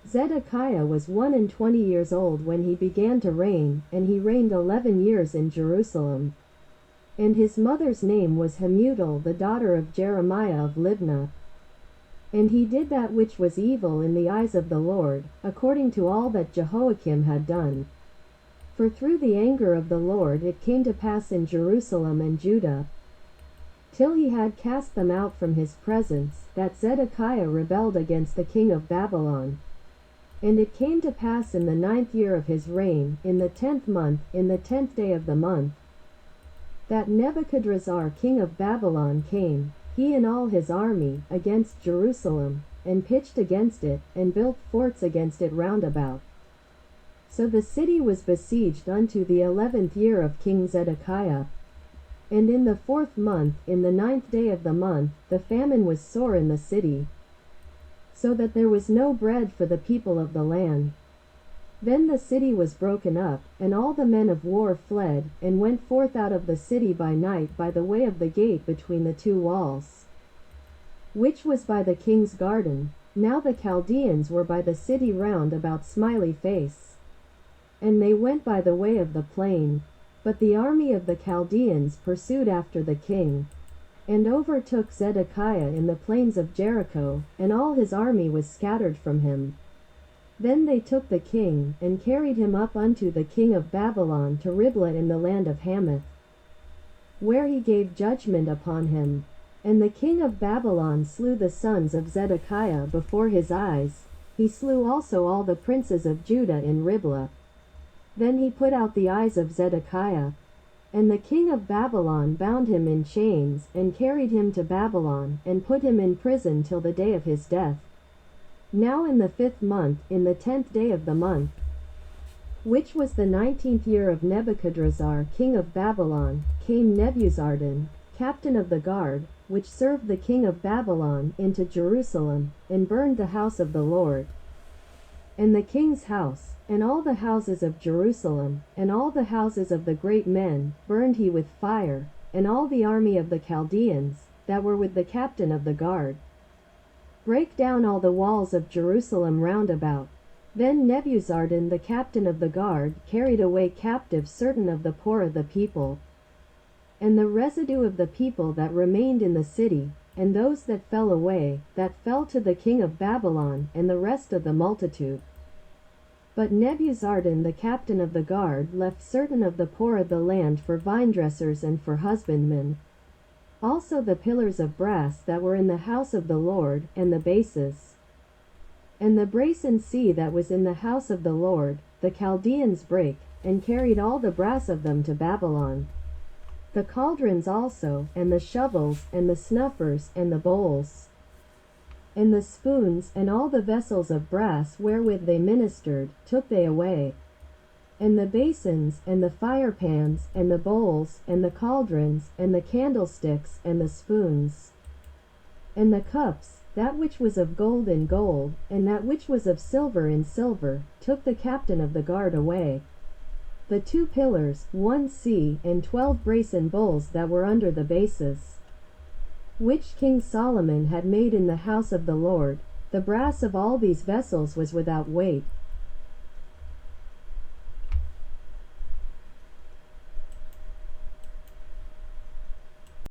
Zedekiah was 21 years old when he began to reign, and he reigned 11 years in Jerusalem. And his mother's name was Hamutal, the daughter of Jeremiah of Libnah. And he did that which was evil in the eyes of the Lord, according to all that Jehoiakim had done. For through the anger of the Lord it came to pass in Jerusalem and Judah, till he had cast them out from his presence, that Zedekiah rebelled against the king of Babylon. And it came to pass in the 9th year of his reign, in the 10th month, in the 10th day of the month, that Nebuchadrezzar king of Babylon came, he and all his army, against Jerusalem, and pitched against it, and built forts against it round about. So the city was besieged unto the 11th year of King Zedekiah. And in the 4th month, in the 9th day of the month, the famine was sore in the city, so that there was no bread for the people of the land. Then the city was broken up, and all the men of war fled, and went forth out of the city by night by the way of the gate between the two walls, which was by the king's garden. Now the Chaldeans were by the city round about Smiley Face, and they went by the way of the plain. But the army of the Chaldeans pursued after the king, and overtook Zedekiah in the plains of Jericho, and all his army was scattered from him. Then they took the king, and carried him up unto the king of Babylon to Riblah in the land of Hamath, where he gave judgment upon him. And the king of Babylon slew the sons of Zedekiah before his eyes. He slew also all the princes of Judah in Riblah. Then he put out the eyes of Zedekiah. And the king of Babylon bound him in chains, and carried him to Babylon, and put him in prison till the day of his death. Now in the 5th month, in the 10th day of the month, which was the 19th year of Nebuchadrezzar king of Babylon, came Nebuzaradan, captain of the guard, which served the king of Babylon, into Jerusalem, and burned the house of the Lord, and the king's house, and all the houses of Jerusalem, and all the houses of the great men, burned he with fire, and all the army of the Chaldeans, that were with the captain of the guard, brake down all the walls of Jerusalem round about. Then Nebuzaradan the captain of the guard carried away captive certain of the poor of the people, and the residue of the people that remained in the city, and those that fell away, that fell to the king of Babylon, and the rest of the multitude. But Nebuzaradan the captain of the guard left certain of the poor of the land for vinedressers and for husbandmen, also the pillars of brass that were in the house of the Lord, and the bases, and the brasen sea that was in the house of the Lord, the Chaldeans brake, and carried all the brass of them to Babylon. The cauldrons also, and the shovels, and the snuffers, and the bowls, and the spoons, and all the vessels of brass wherewith they ministered, took they away. And the basins, and the firepans, and the bowls, and the cauldrons, and the candlesticks, and the spoons, and the cups, that which was of gold in gold, and that which was of silver in silver, took the captain of the guard away. The 2 pillars, 1 sea, and 12 brasen bowls that were under the bases, which King Solomon had made in the house of the Lord. The brass of all these vessels was without weight,